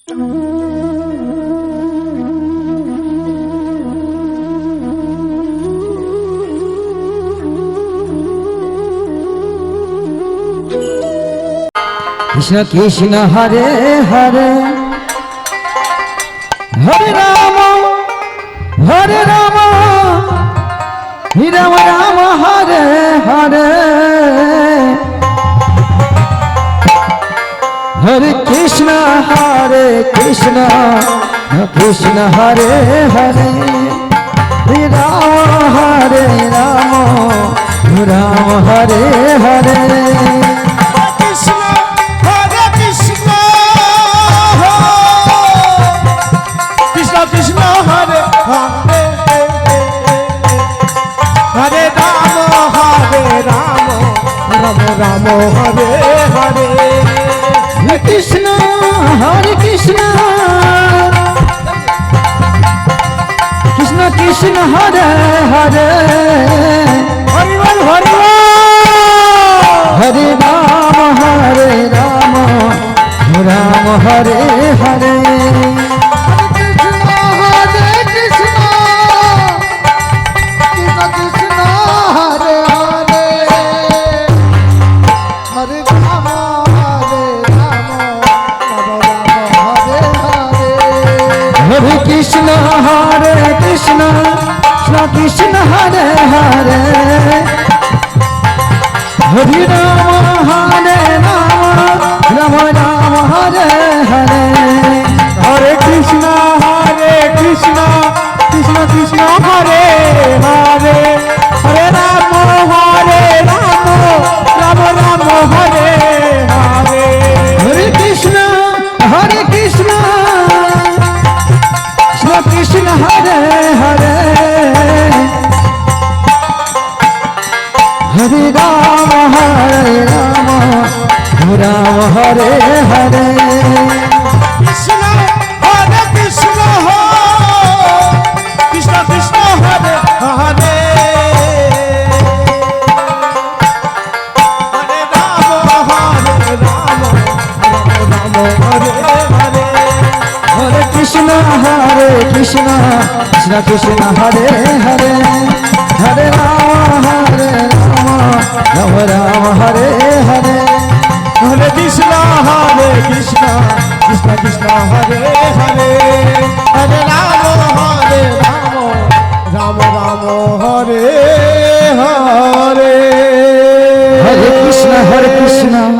Krishna Krishna Hare Hare Hare Ram হরে Ram Ram Ram Hare Hare Hare Krishna Krishna Hare Hare Ram হরে Ram Ram Hare Hare Ram Hare Hare Krishna Krishna Krishna Krishna Hare Hare Hari বল Hari বল হরে Ram Ram Hare Hare Krishna Krishna Krishna Hare Hare Hari Ram Ram Ram Hare Hare Hare Krishna Krishna Krishna Hare Hare Hare Ram Ram Ram Hare Hare Hare Krishna Krishna Krishna Hare Hare Hare Ram Ram Hare Hare Krishna Krishna Krishna Krishna Hare Hare Hare Ram Ram Hare Hare Hare Krishna Krishna Krishna Hare Hare Hare Ram Ram Hare Hare Hare Krishna Krishna Krishna Hare Hare Hare Ram Ram Hare Hare Hare Krishna